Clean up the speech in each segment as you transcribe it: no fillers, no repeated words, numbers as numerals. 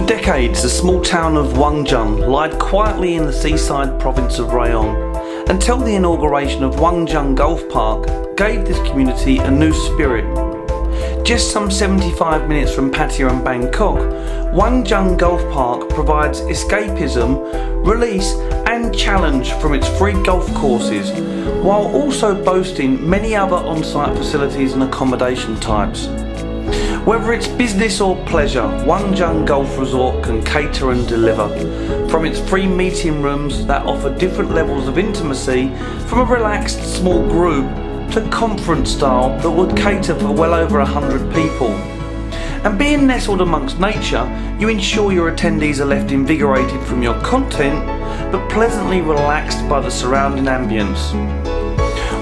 decades, the small town of Wangzheng lied quietly in the seaside province of Rayong until the inauguration of Wangzheng Golf Park gave this community a new spirit. Just some 75 minutes from Pattaya and Bangkok, Wangzheng Golf Park provides escapism, release and challenge from its free golf courses, while also boasting many other on-site facilities and accommodation types. Whether it's business or pleasure, Wangzheng Golf Resort can cater and deliver. From its free meeting rooms that offer different levels of intimacy, from a relaxed small group to conference style that would cater for well over 100 people. And being nestled amongst nature, you ensure your attendees are left invigorated from your content, but pleasantly relaxed by the surrounding ambience.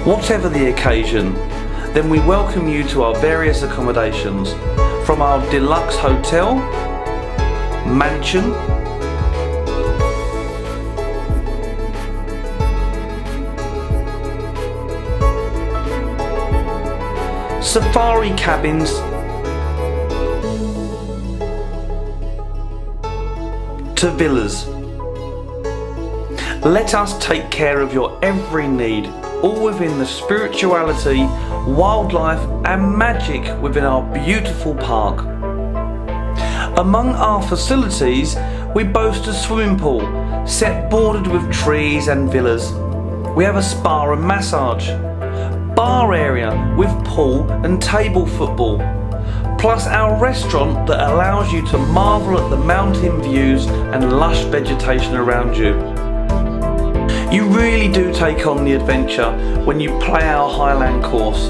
Whatever the occasion, then we welcome you to our various accommodations, from our deluxe hotel, mansion, safari cabins, to villas. Let us take care of your every need, all within the spirituality, wildlife and magic within our beautiful park. Among our facilities, we boast a swimming pool set bordered with trees and villas. We have a spa and massage, bar area with pool and table football, plus our restaurant that allows you to marvel at the mountain views and lush vegetation around you. You really do take on the adventure when you play our Highland course.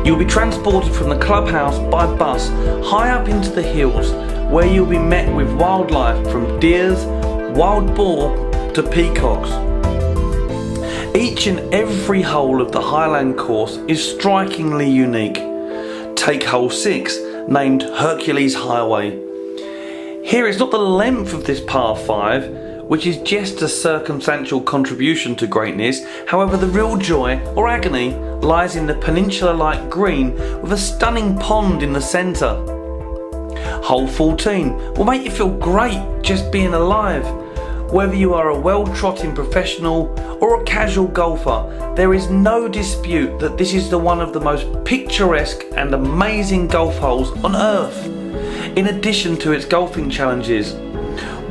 You'll be transported from the clubhouse by bus high up into the hills, where you'll be met with wildlife from deers, wild boar to peacocks. Each and every hole of the Highland course is strikingly unique. Take hole 6, named Hercules Highway. Here it's not the length of this par 5, which is just a circumstantial contribution to greatness. However, the real joy or agony lies in the peninsula-like green with a stunning pond in the centre. Hole 14 will make you feel great just being alive. Whether you are a well-trotting professional or a casual golfer, there is no dispute that this is one of the most picturesque and amazing golf holes on earth. In addition to its golfing challenges,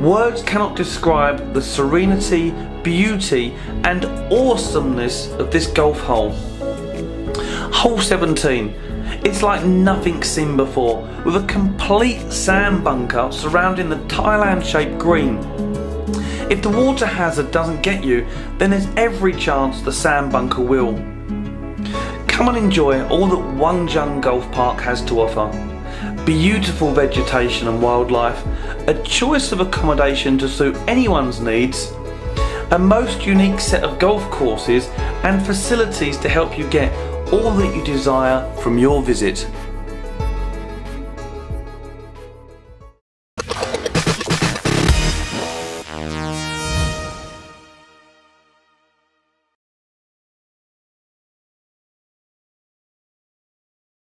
words cannot describe the serenity, beauty and awesomeness of this golf hole. Hole 17. It's like nothing seen before, with a complete sand bunker surrounding the Thailand-shaped green. If the water hazard doesn't get you, then there's every chance the sand bunker will. Come and enjoy all that Wangzheng Golf Park has to offer. Beautiful vegetation and wildlife, a choice of accommodation to suit anyone's needs, a most unique set of golf courses and facilities to help you get all that you desire from your visit.